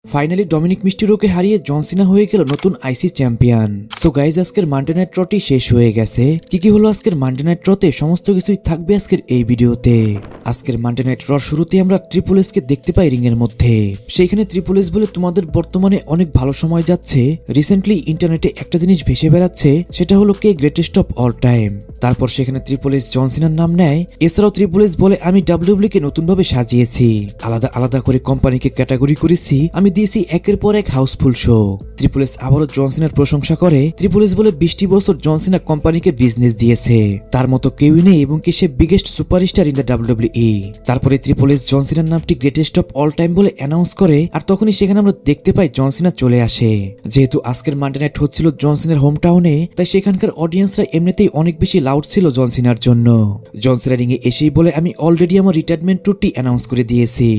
Finally Dominic মিস্টিরিওকে হারিয়ে জন সিনা হয়ে গেল নতুন আইসি চ্যাম্পিয়ন। সো গাইজ, আজকের মানডে নাইট রটি শেষ হয়ে গেছে। কি হলো আজকের মানডে নাইট রতে সমস্ত কিছুই থাকবে আজকের এই ভিডিওতে। আজকের মানডে নাইট র শুরুতে আমরা ট্রিপল এস কে দেখতে পাই রিং এর মধ্যে। সেইখানে ট্রিপল এস বলে তোমাদের বর্তমানে অনেক ভালো সময় যাচ্ছে। রিসেন্টলি ইন্টারনেটে একটা জিনিস ভেসে বেড়াচ্ছে, সেটা হলো কে গ্রেটেস্ট অফ অল টাইম। তারপর সেখানে ট্রিপল এস জন সিনার নাম নেয়। এছাড়াও ট্রিপল এস বলে আমি ডাব্লিউডাব্লিউ কে নতুন ভাবে সাজিয়েছি, আলাদা আলাদা করে কোম্পানিকে ক্যাটাগরি করেছি, আমি দিয়েছি একের পর এক হাউসফুল শো। ট্রিপল এস আবারও জন সিনার প্রশংসা করে। ট্রিপল এস বলে 20টি বছর জন সিনা কোম্পানিকে বিজনেস দিয়েছে, তার মতো কেউই নেই এবং কি সে biggest superstar in the WWE. তারপরে ট্রিপল এস জন সিনার নামটি গ্রেটেস্ট অফ অল টাইম বলে অ্যানাউন্স করে। আর তখনই সেখানে আমরা দেখতে পাই জন সিনা চলে আসে। যেহেতু আজকের মানডে নাইট হচ্ছিল জন সিনার হোম টাউনে, তাই সেখানকার অডিয়েন্সরা এমনিতেই অনেক বেশি লাউড ছিল জন সিনার জন্য। জন সিনা রিং এ এসেই বলে আমি অলরেডি আমার রিটায়ারমেন্ট ট্যুরটি অ্যানাউন্স করে দিয়েছি,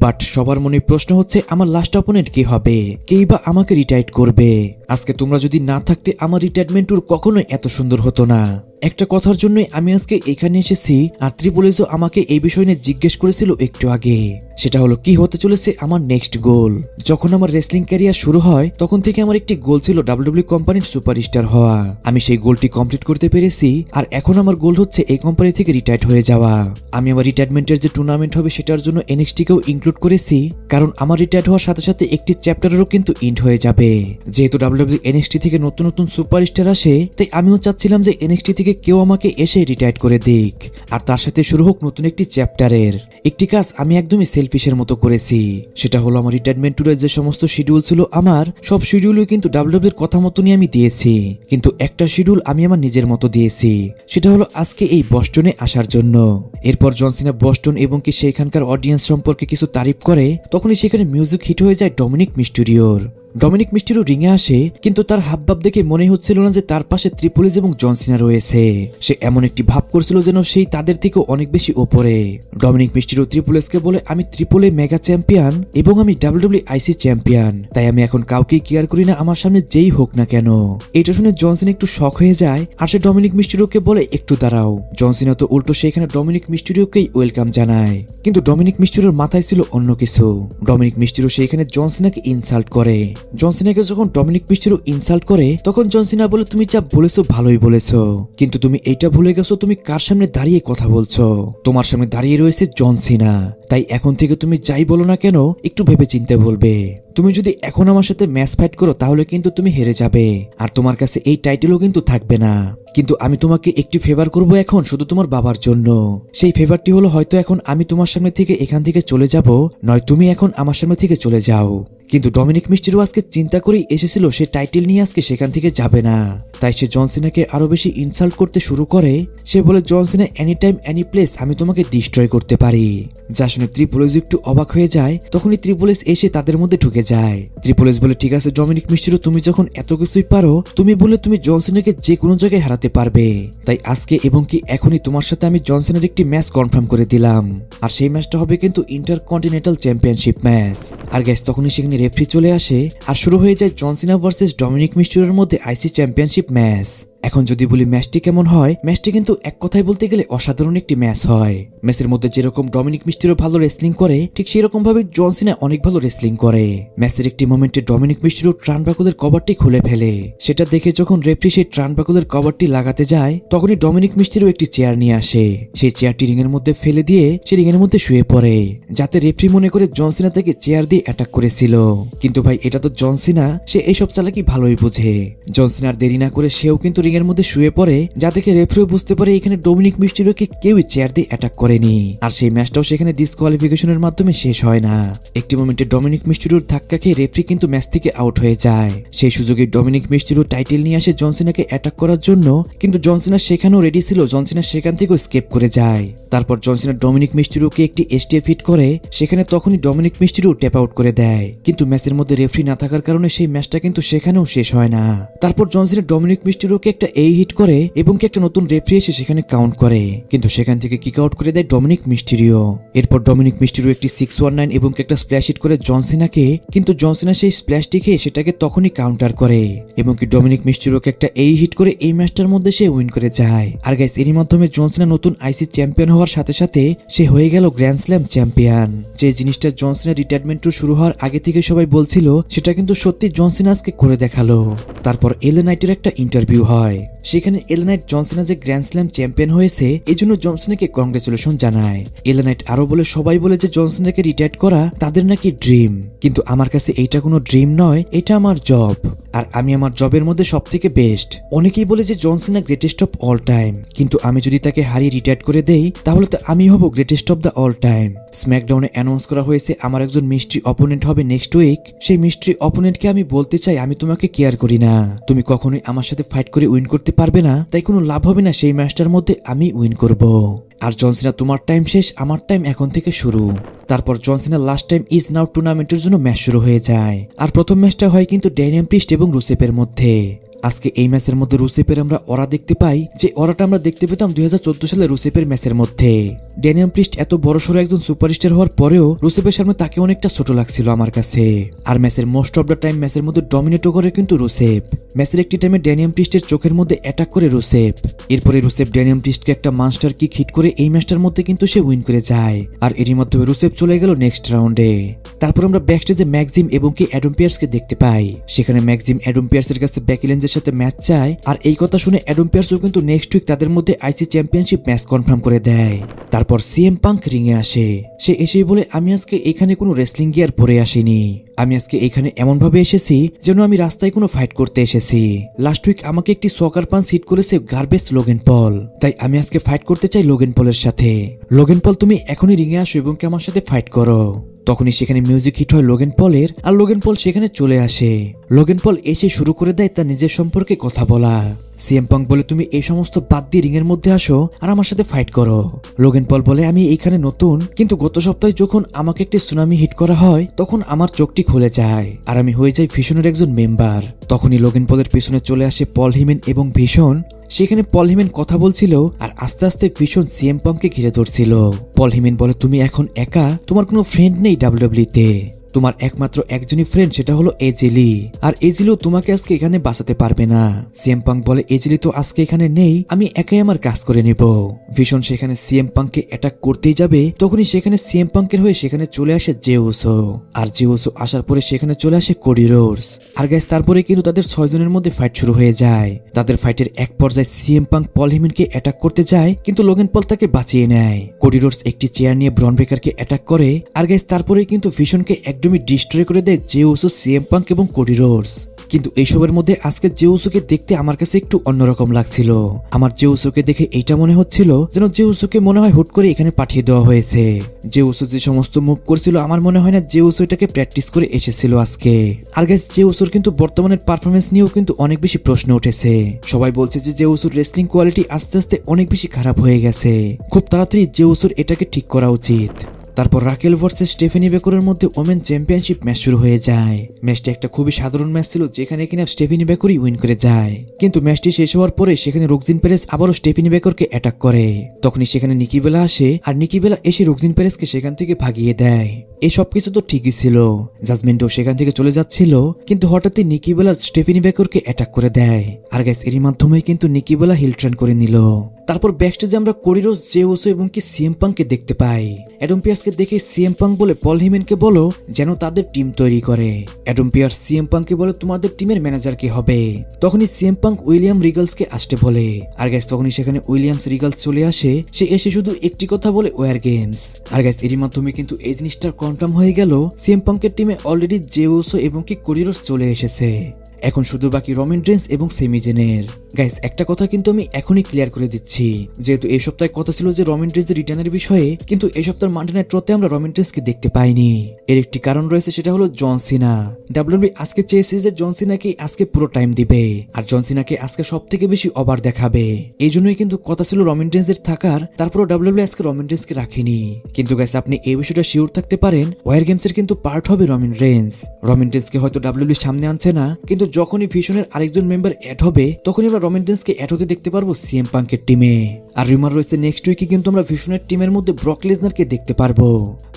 বাট সবার মনে প্রশ্ন হচ্ছে আমার লাস্ট অপোনেন্ট কি হবে, কেই বা আমাকে রিটায়ার করবে। আজকে তোমরা যদি না থাকতে আমার রিটায়ারমেন্ট ট্যুর কখনোই এত সুন্দর হতো না। একটা কথার জন্যই আমি আজকে এখানে এসেছি। আর ট্রিপল এসও আমাকে এই বিষয় নিয়ে জিজ্ঞেস করেছিল একটু আগে, সেটা হলো কি হতে চলেছে আমার নেক্সট গোল। যখন আমার রেসলিং ক্যারিয়ার শুরু হয় তখন থেকে আমার একটি গোল ছিল ডাব্লিউডাব্লিউ কোম্পানির সুপারস্টার হওয়া। আমি সেই গোলটি কমপ্লিট করতে পেরেছি, আর এখন আমার গোল হচ্ছে এই কোম্পানি থেকে রিটায়ার হয়ে যাওয়া। আমি আমার রিটায়ারমেন্টের যে টুর্নামেন্ট হবে সেটার জন্য এনএক্সটি কেও ইনক্লুড করেছি, কারণ আমার রিটায়ার হওয়ার সাথে সাথে একটি চ্যাপ্টারেরও কিন্তু এন্ড হয়ে যাবে। যেহেতু ডাব্লিউডাব্লিউ এনএক্সটি থেকে নতুন নতুন সুপারস্টার আসে, তাই আমিও চাচ্ছিলাম যে এনএক্সটি থেকে কেউ আমাকে এসে রিটায়ার করে দিক, আর তার সাথে শুরু হোক নতুন একটি চ্যাপ্টারের। একটি কাজ আমি একদমই সেলফিশের মতো করেছি, সেটা হলো আমার রিটায়ারমেন্ট ট্যুরের যে সমস্ত শিডিউল ছিল আমার সব শিডিউলই কিন্তু ডাব্লিউডাব্লিউর কথা মতনই আমি দিয়েছি, কিন্তু একটা শিডিউল আমি আমার নিজের মতো দিয়েছি, সেটা হলো আজকে এই বস্টনে আসার জন্য। এরপর জন সিনা বস্টন এবং কি সেখানকার অডিয়েন্স সম্পর্কে কিছু তারিফ করে। তখনই সেখানে মিউজিক হিট হয়ে যায় ডমিনিক মিস্টিরিওর। ডমিনিক মিস্টিরিও রিংয়ে আসে, কিন্তু তার হাবভাব দেখে মনে হচ্ছিল না যে তার পাশে ট্রিপল এস এবং জন সিনা রয়েছে। সে এমন একটি ভাব করছিল যেন সেই তাদের থেকে অনেক বেশি ওপরে। ডমিনিক মিস্টিরিও ট্রিপল এস কে বলে আমি ট্রিপল এ মেগা চ্যাম্পিয়ন এবং আমি ডাব্লিউডাব্লিউ আইসি চ্যাম্পিয়ন, তাই আমি এখন কাউকেই কেয়ার করি না, আমার সামনে যেই হোক না কেন। এটা শুনে জন সিনা একটু শক হয়ে যায়, আর সে ডমিনিক মিস্টিরিওকে বলে একটু দাঁড়াও। জন সিনা তো উল্টো সেখানে ডমিনিক মিস্টিরিওকেই ওয়েলকাম জানায়, কিন্তু ডমিনিক মিস্টিরিওর মাথায় ছিল অন্য কিছু। ডমিনিক মিস্টিরিও সেখানে জন সিনাকে ইনসাল্ট করে। জন সিনাকে যখন ডমিনিক মিস্টিরিও ইনসাল্ট করে তখন জন সিনা বলে তুমি যা বলেছো ভালোই বলেছো, কিন্তু তুমি এইটা ভুলে গেছো তুমি কার সামনে দাঁড়িয়ে কথা বলছো। তোমার সামনে দাঁড়িয়ে রয়েছে জন সিনা, তাই এখন থেকে তুমি যাই বলো না কেন একটু ভেবে চিন্তে বলবে। তুমি যদি এখন আমার সাথে ম্যাচ ফাইট করো তাহলে কিন্তু তুমি হেরে যাবে, আর তোমার কাছে এই টাইটেলও কিন্তু থাকবে না। কিন্তু আমি তোমাকে একটি ফেভার করব এখন শুধু তোমার বাবার জন্য। সেই ফেভারটি হলো হয়তো এখন আমি তোমার সামনে থেকে এখান থেকে চলে যাব, নয় তুমি এখন আমার সামনে থেকে চলে যাও। কিন্তু ডমিনিক মিস্টিরিও আজকে চিন্তা করেই এসেছিল সে টাইটেল নিয়ে আজকে সেখান থেকে যাবে না, তাই সে জন সিনাকে আরো বেশি ইনসাল্ট করতে শুরু করে। সে বলে জন সিনা এনি টাইম এনি প্লেস আমি তোমাকে ডিস্ট্রয় করতে পারি। যা শুনে ট্রিপল এস একটু অবাক হয়ে যায়। তখনই ট্রিপল এস এসে তাদের মধ্যে ঢুকে যায়। ট্রিপল এস বলে ঠিক আছে ডমিনিক মিস্টিরিও, তুমি যখন এত কিছুই পারো, তুমি বলে তুমি জন সিনাকে যে কোনো জায়গায় হারাতে পারবে, তাই আজকে এবং কি এখনই তোমার সাথে আমি জন সিনার একটি ম্যাচ কনফার্ম করে দিলাম, আর সেই ম্যাচটা হবে কিন্তু ইন্টারকন্টিনেন্টাল চ্যাম্পিয়নশিপ ম্যাচ। আর গ্যাস তখনই সেখানে রেফারি চলে আসে, আর শুরু হয়ে যায় জন সিনা ভার্সেস ডমিনিক মিস্টিরিওর মধ্যে আইসি চ্যাম্পিয়নশিপ ম্যাচ। এখন যদি বলি ম্যাচটি কেমন হয়, ম্যাচটি কিন্তু এক কথায় বলতে গেলে অসাধারণ একটি ম্যাচ হয়। ম্যাচের মধ্যে যেরকম ডমিনিক মিস্টিরিও ভালো রেসলিং করে, ঠিক সেরকম ভাবে জন সিনা অনেক ভালো রেসলিং করে। ম্যাচের একটি মোমেন্টে ডমিনিক মিস্টিরিও ট্রানবাকুলের কভারটি খুলে ফেলে। সেটা দেখে যখন রেফারি সেই ট্রানবাকুলের কভারটি লাগাতে যায় তখনই ডমিনিক মিস্টিরিও একটি চেয়ার নিয়ে আসে। সেই চেয়ারটি রিং এর মধ্যে ফেলে দিয়ে সে রিং এর মধ্যে শুয়ে পড়ে, যাতে রেফারি মনে করে জন সিনা তাকে চেয়ার দিয়ে অ্যাটাক করেছিল। কিন্তু ভাই এটা তো জন সিনা, সে এইসব চালাকি ভালোই বুঝে। জন সিনার দেরি না করে সেও কিন্তু রিং এর মধ্যে শুয়ে পড়ে, যা দেখে রেফারিও বুঝতে পারে এখানে ডমিনিক মিস্টিরিওকে কেউই চেয়ার দিয়ে অ্যাটাক করেনি। আর সেই ম্যাচটাও সেখানে ডিসকোয়ালিফিকেশনের মাধ্যমে শেষ হয় না। একটি মোমেন্টে ডমিনিক মিস্টিরিওর ধাক্কা খেয়ে রেফারি কিন্তু ম্যাচ থেকে আউট হয়ে যায়। সেই সুযোগে ডমিনিক মিস্টিরিও টাইটেল নিয়ে আসে জন সিনাকে অ্যাটাক করার জন্য, কিন্তু জন সিনা সেখানেও রেডি ছিল। জন সিনা সেখান থেকেও স্কেপ করে যায়। তারপর জন সিনা ডমিনিক মিস্টিরিওকে একটি এসটিএফ হিট করে, সেখানে তখনই ডমিনিক মিস্টিরিও ট্যাপ আউট করে দেয়। কিন্তু ম্যাচের মধ্যে রেফারি না থাকার কারণে সেই ম্যাচটা কিন্তু সেখানেও শেষ হয় না। তারপর জন সিনা ডমিনিক মিস্টিরিওকে একটা একটা এই হিট করে এবং কি একটা নতুন রেফারি এসে সেখানে কাউন্ট করে, কিন্তু সেখান থেকে কিক আউট করে দেয় ডমিনিক মিস্টেরিও। এরপর ডমিনিক মিস্টেরিও একটি 619 এবং একটা স্প্ল্যাশ হিট করে জন সিনাকে, কিন্তু জন সিনা সেই স্প্ল্যাশটি খেয়ে সেটাকে তখনই কাউন্টার করে এবং কি ডমিনিক মিস্টেরিওকে একটা এই হিট করে এই ম্যাচটার মধ্যে সে উইন করে যায়। আর গাইস এরই মাধ্যমে জন সিনা নতুন আইসি চ্যাম্পিয়ন হওয়ার সাথে সাথে সে হয়ে গেল গ্র্যান্ড স্ল্যাম চ্যাম্পিয়ন। যে জিনিসটা জন সিনা রিটায়ারমেন্ট ট্যুর শুরু হওয়ার আগে থেকে সবাই বলছিল, সেটা কিন্তু সত্যি জন সিনা আজকে করে দেখালো। তারপর এলএ নাইটের একটা ইন্টারভিউ হয়, সেখানে এলএ নাইট জন সিনা যে গ্র্যান্ড স্ল্যাম চ্যাম্পিয়ন হয়েছে এই জন্য জন সিনাকে কংগ্রেচুলেশন জানায়। এলএ নাইট আরো বলে, সবাই বলে যে জন সিনাকে রিটায়ার করা তাদের নাকি ড্রিম, কিন্তু আমার কাছে এইটা কোনো ড্রিম নয়, এটা আমার জব, আর আমি আমার জবের মধ্যে সব থেকে বেস্ট। অনেকেই বলে যে জন সিনা গ্রেটেস্ট অফ অল টাইম, কিন্তু আমি যদি তাকে হারিয়ে রিটায়ার করে দেই তাহলে তো আমি হব greatest of the all time. স্ম্যাকডাউনে অ্যানাউন্স করা হয়েছে আমার একজন মিস্ট্রি অপোনেন্ট হবে নেক্সট উইক। সেই মিস্ট্রি অপোনেন্টকে আমি বলতে চাই, আমি তোমাকে কেয়ার করি না, তুমি কখনোই আমার সাথে ফাইট করে উইন করতে পারবে না, তাই কোনো লাভ হবে না, সেই ম্যাচটার মধ্যে আমি উইন করব। আর জন সিনা তোমার টাইম শেষ, আমার টাইম এখন থেকে শুরু। তারপর জন সিনা লাস্ট টাইম ইজ নাও টুর্নামেন্টের জন্য ম্যাচ শুরু হয়ে যায়, আর প্রথম ম্যাচটা হয় কিন্তু ড্যানিয়াম প্রিস্ট এবং রুসেফের মধ্যে। আজকে এই ম্যাচের মধ্যে রুসেফের আমরা অরা দেখতে পাই, যে অরাটা আমরা দেখতে পেতাম 2014 সালে রুসেফের ম্যাচের মধ্যে। ড্যানিয়াম প্রিস্ট এত বড়সড় একজন সুপারস্টার হওয়ার পরেও রুসেফের সামনে তাকে অনেকটা ছোট লাগছিল আমার কাছে। আর ম্যাচের মোস্ট অফ দ্য টাইম ম্যাচের মধ্যে ডমিনেটও করে কিন্তু রুসেফ। ম্যাচের একটি টাইমে ড্যানিয়াম প্রিস্টের চোখের মধ্যে অ্যাটাক করে রুসেফ, এরপরে রুসেফ ড্যানিয়াম প্রিস্টকে একটা মাস্টার কিক হিট করে এই ম্যাচটার মধ্যে কিন্তু সে উইন করে যায়। আর এরই মাধ্যমে রুসেফ চলে গেল নেক্সট রাউন্ডে। তারপর আমরা ব্যাকস্টেজে ম্যাক্সিম এবং কি অ্যাডম পিয়ার্সকে দেখতে পাই, সেখানে ম্যাক্সিম অ্যাডম পিয়ার্সের কাছে বেকি লিঞ্চের সাথে ম্যাচ চায়, আর এই কথা শুনে অ্যাডম পিয়ার্সও কিন্তু নেক্সট উইক তাদের মধ্যে আইসি চ্যাম্পিয়নশিপ ম্যাচ কনফার্ম করে দেয়। তারপর সিএম পাঙ্ক রিংয়ে আসে, সে এসেই বলে, আমি আজকে এখানে কোনো রেসলিং গিয়ার পরে আসিনি, আমি আজকে এখানে এমন ভাবে এসেছি যেন আমি রাস্তায় কোনো ফাইট করতে এসেছি। লাস্ট উইক আমাকে একটি সকার পাঞ্চ হিট করেছে গার্বেজ লোগেন পল, তাই আমি আজকে ফাইট করতে চাই লোগেন পলের সাথে। লোগেন পল তুমি এখনই রিংয়ে আসো এবং কি আমার সাথে ফাইট করো। তখনই সেখানে মিউজিক হিট হয় লোগেন পলের, আর লোগেন পল সেখানে চলে আসে। লোগেন পল এসে শুরু করে দেয় তার নিজের সম্পর্কে কথা বলা। সিএম পাঙ্ক বলে, তুমি এই সমস্ত বাদ দিয়ে রিং এর মধ্যে আসো আর আমার সাথে ফাইট করো। লোগেন পল বলে, আমি এইখানে নতুন, কিন্তু গত সপ্তাহে যখন আমাকে একটি সুনামি হিট করা হয় তখন আমার চোখটি খুলে যায় আর আমি হয়ে যাই ভিশনের একজন মেম্বার। তখনই লোগেন পলের পিছনে চলে আসে পল হিমেন এবং ভিশন। সেখানে পল হিমেন কথা বলছিল আর আস্তে আস্তে ভিশন সিএম পাঙ্ককে ঘিরে ধরছিল। পল হিমেন বলে, তুমি এখন একা, তোমার কোনো ফ্রেন্ড নেই ডাব্লিউডাব্লিউতে, তোমার একমাত্র একজনই ফ্রেন্ড, সেটা হলো এজেলি, আর এজেলিও তোমাকে আজকে এখানে বাঁচাতে পারবে না। সিএম পাঙ্ক বলে, এজেলি তো আজকে এখানে নেই, আমি একাই আমার কাজ করে নেব। ভীষণ সেখানে সিএম পাঙ্ককে অ্যাটাক করতেই যাবে, তখনই সেখানে সিএম পাঙ্কের হয়ে সেখানে চলে আসে জে উসো, আর জে উসো আসার পরে সেখানে চলে আসে কোডি রোডস। আর গাইস তারপরে কিন্তু তাদের 6 জনের মধ্যে ফাইট শুরু হয়ে যায়। তাদের ফাইটের এক পর্যায়ে সিএম পাঙ্ক পল হিমেনকে অ্যাটাক করতে যায়, কিন্তু লোগেন পল তাকে বাঁচিয়ে নেয়। কোডি রোডস একটি চেয়ার নিয়ে ব্রন ব্রেকারকে অ্যাটাক করে, আর গাইস তারপরেই কিন্তু ভিশনকে একদমই ডিস্ট্রয় করে দেয় জে উসো, সিএম পাঙ্ক এবং কোডি রোডস। কিন্তু এইসবের মধ্যে আজকে জে উসোকে দেখতে আমার কাছে একটু অন্যরকম লাগছিল। আমার জে উসোকে দেখে এইটা মনে হচ্ছিল যেন জে উসোকে মনে হয় হুট করে এখানে পাঠিয়ে দেওয়া হয়েছে। জে উসো যে সমস্ত মুভ করছিল আমার মনে হয় না জে উসো এটাকে প্র্যাকটিস করে এসেছিল আজকে। আর গাইস জে উসোর কিন্তু বর্তমানের পারফরমেন্স নিয়েও কিন্তু অনেক বেশি প্রশ্ন উঠেছে। সবাই বলছে যে জে উসোর রেসলিং কোয়ালিটি আস্তে আস্তে অনেক বেশি খারাপ হয়ে গেছে, খুব তাড়াতাড়ি জে উসোর এটাকে ঠিক করা উচিত। তারপর রাকেল ভার্সেস স্টেফেনি বেকরের মধ্যে ওমেন চ্যাম্পিয়নশিপ ম্যাচ শুরু হয়ে যায়। ম্যাচটা একটা খুবই সাধারণ ম্যাচ ছিল, যেখানে কিনা স্টেফেনি বেকরই উইন করে যায়। কিন্তু ম্যাচটি শেষ হওয়ার পরে সেখানে রোকজিন পেরেস আবারও স্টেফেনি বেকরকে অ্যাটাক করে। তখনই সেখানে নিকি বেলা আসে, আর নিকি বেলা এসে রোকজিন পেরেসকে সেখান থেকে ভাগিয়ে দেয়। এই সবকিছু তো ঠিকই ছিল, জাজমেন্টও সেখান থেকে চলে যাচ্ছিল, কিন্তু হঠাৎই নিকি বেলা স্টেফেনি বেকরকে অ্যাটাক করে দেয়। আর গাইস এরই মাধ্যমেই কিন্তু নিকি বেলা হিল টার্ন করে নিল। তারপর ব্যাকস্টেজে আমরা কোডি রোডস, জে উসো এবং কি সিএম পাঙ্ককে দেখতে পাই। অ্যাডম পিয়ার্সকে দেখে সিএম পাঙ্ক বলে, পল হিমেনকে বলো যেন তাদের টিম তৈরি করে। অ্যাডম পিয়ার্স সিএম পাঙ্ককে বলে, তোমাদের টিমের ম্যানেজার কি হবে? তখনই সিএম পাঙ্ক উইলিয়াম রিগালসকে আসতে বলে। আর গাইস তখনই সেখানে উইলিয়ামস রিগালস চলে আসে। সে এসে শুধু একটি কথা বলে, ওয়ার গেমস। আর গাইস এরই মাধ্যমে কিন্তু এই জিনিসটা কনফার্ম হয়ে গেল, সিএম পাঙ্কের টিমে অলরেডি জে উসো এবং কি কোডি রোডস চলে এসেছে। এখন শুধু বাকি রোমান রেইনস এবং সেমি জেনের। গাইস একটা কথা কিন্তু আমি এখনই ক্লিয়ার করে দিচ্ছি, যেহেতু এই সপ্তাহে কথা ছিল যে রোমান রেইনসের রিটার্নের বিষয়ে, কিন্তু এই সপ্তাহের মানডে নাইট রতে আমরা রোমান রেইনসকে দেখতে পাইনি। এর একটি কারণ রয়েছে, সেটা হলো জন সিনা। ডাব্লিউডাব্লিউই আজকে চেয়েছে যে জন সিনাকে আজকে পুরো টাইম দিবে, আর জন সিনাকে আজকে সবথেকে বেশি ওভার দেখাবে। এই জন্যই কিন্তু কথা ছিল রোমান রেইনসের থাকার, তারপরও ডাব্লিউডাব্লিউই আজকে রোমান রেইনসকে রাখেনি। কিন্তু গাইস আপনি এই বিষয়টা শিওর থাকতে পারেন, ওয়ার গেমসের কিন্তু পার্ট হবে রোমান রেইনস। রোমান রেইনসকে হয়তো ডাব্লিউডাব্লিউই সামনে আনছে না, কিন্তু যখনই ভিশনের আরেকজন মেম্বার অ্যাড হবে তখনই আমরা রোমান রেইন্সকে অ্যাড হতে দেখতে পারবো সিএম পাঙ্কের টিমে। আর রিউমার রয়েছে নেক্সট উইকে কিন্তু আমরা ভিশনের টিমের মধ্যে ব্রক লেসনারকে দেখতে পারবো।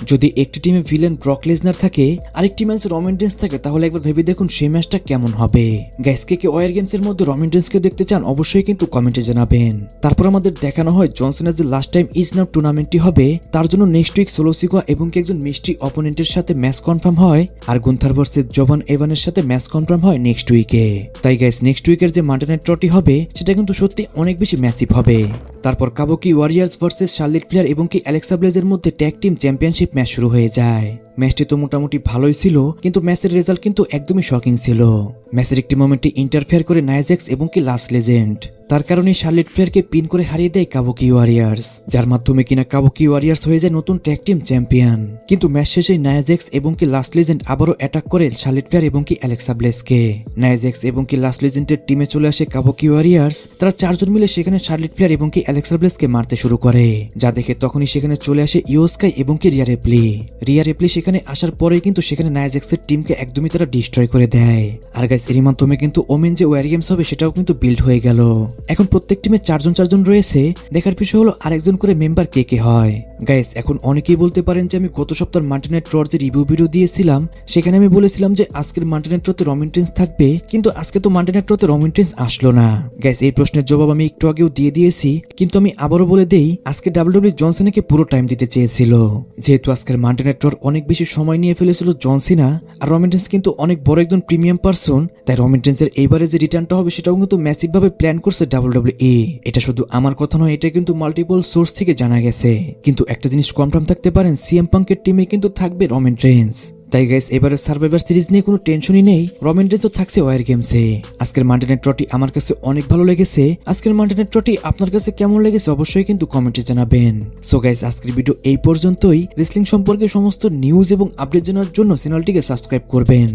যদি একটি টিমে ভিলেন ব্রক লেসনার থাকে আরেকটি ম্যাচে রোমান রেইন্স থাকে তাহলে একবার ভেবে দেখুন সেই ম্যাচটা কেমন হবে। গাইস কে ওয়ার গেমসের মধ্যে রোমান রেইন্সকে দেখতে চান অবশ্যই কিন্তু কমেন্টে জানাবেন। তারপর আমাদের দেখানো হয় জন সিনার যে লাস্ট টাইম ইজ নাও টুর্নামেন্টটি হবে তার জন্য নেক্সট উইক সোলো সিকোয়া এবং কি একজন মিষ্টি অপোনেন্টের সাথে ম্যাচ কনফার্ম হয় আর গুন্থার ভার্সেস জবান এভানের সাথে ম্যাচ কনফার্ম হয় নেক্সট উইকে। তাই গাইস নেক্সট উইকের যে মানডে নাইট ট্রটি হবে সেটা কিন্তু সত্যি অনেক বেশি ম্যাসিভ হবে। তারপর কাবুকি ওয়ারিয়ার্স ভার্সেস শার্লেট ফ্লেয়ার এবং কি অ্যালেক্সা ব্লেজের মধ্যে ট্যাগ টিম চ্যাম্পিয়নশিপ ম্যাচ শুরু হয়ে যায়। ম্যাচটি তো মোটামুটি ভালোই ছিল কিন্তু ম্যাচের রেজাল্ট কিন্তু একদমই শকিং ছিল। ম্যাচের একটি মোমেন্টে ইন্টারফেয়ার করে নাইয়া জ্যাক্স এবং কি লাস্ট লেজেন্ড, তার কারণে শার্লেট ফ্লেয়ারকে পিন করে হারিয়ে দেয় কাবুকি ওয়ারিয়ার্স, যার মাধ্যমে কিনা কাবুকি ওয়ারিয়ার্স হয়ে যায় নতুন ট্যাগ টিম চ্যাম্পিয়ন। কিন্তু ম্যাচ শেষে নাইয়া জ্যাক্স এবং কি লাস্ট লেজেন্ড আবারও অ্যাটাক করে শার্লেট ফ্লেয়ার এবং কি অ্যালেক্সা ব্লেজকে। নাইয়া জ্যাক্স এবং কি লাস্ট লেজেন্ডের টিমে চলে আসে কাবুকি ওয়ারিয়ার্স, তারা চারজন মিলে সেখানে শার্লেট ফ্লেয়ার এবং কি অ্যালেক্সা ব্লেজকে মারতে শুরু করে, যা দেখে তখনই সেখানে চলে আসে ইয়ো স্কাই এবং কি রিয়া রিপ্লি। রিয়া রিপ্লি সেখানে আসার পরেই কিন্তু সেখানে নাইয়া জ্যাক্সের টিমকে একদমই তারা ডিস্ট্রয় করে দেয়। আর গাইস এরই মাধ্যমে কিন্তু ওমেন যে ওয়ার গেমস হবে সেটাও কিন্তু বিল্ড হয়ে গেল। এখন প্রত্যেক টিমে চারজন রয়েছে, দেখার বিষয় হলো আরেকজন করে মেম্বার কে কে হয়। গাইস এখন অনেকেই বলতে পারেন যে আমি গত সপ্তাহের মানডে নাইট র'র যে রিভিউ ভিডিও দিয়েছিলাম সেখানে আমি বলেছিলাম যে আজকের মানডে নাইট র'তে রোমান রেইন্স থাকবে, কিন্তু আজকে তো মানডে নাইট র'তে রোমান রেইন্স আসলো না। গাইস এই প্রশ্নের জবাব আমি একটু আগেও দিয়ে দিয়েছি, কিন্তু আমি আবারও বলে দেই আজকে ডাব্লিউডব্লিউ জন সিনাকে পুরো টাইম দিতে চেয়েছিল, যেহেতু আজকের মানডে নাইট র'র অনেক বেশি সময় নিয়ে ফেলেছিল জন সিনা, আর রোমান রেইন্স কিন্তু অনেক বড় একজন প্রিমিয়াম পারসন, তাই রোমান রেইন্সের এইবারে যে রিটার্নটা হবে সেটাও কিন্তু ম্যাসিভ ভাবে প্ল্যান করছে ডাব্লিউডব্লিউই। এটা শুধু আমার কথা নয়, এটা কিন্তু মাল্টিপল সোর্স থেকে জানা গেছে। কিন্তু একটা জিনিস কনফার্ম থাকতে পারেন, সিএম পাঙ্কের টিমে কিন্তু থাকবে রোমান রেইন্স। তাই গাইস এবারে সার্ভাইভার সিরিজ নিয়ে কোনো টেনশনই নেই, রোমান রেইন্সও থাকছে ওয়ার গেমসে। আজকের মানডে নাইট র'টি আমার কাছে অনেক ভালো লেগেছে। আজকের মানডে নাইট র'টি আপনার কাছে কেমন লেগেছে অবশ্যই কিন্তু কমেন্টে জানাবেন। সো গাইস আজকের ভিডিও এই পর্যন্তই। রেসলিং সম্পর্কে সমস্ত নিউজ এবং আপডেট জানার জন্য চ্যানেলটিকে সাবস্ক্রাইব করবেন।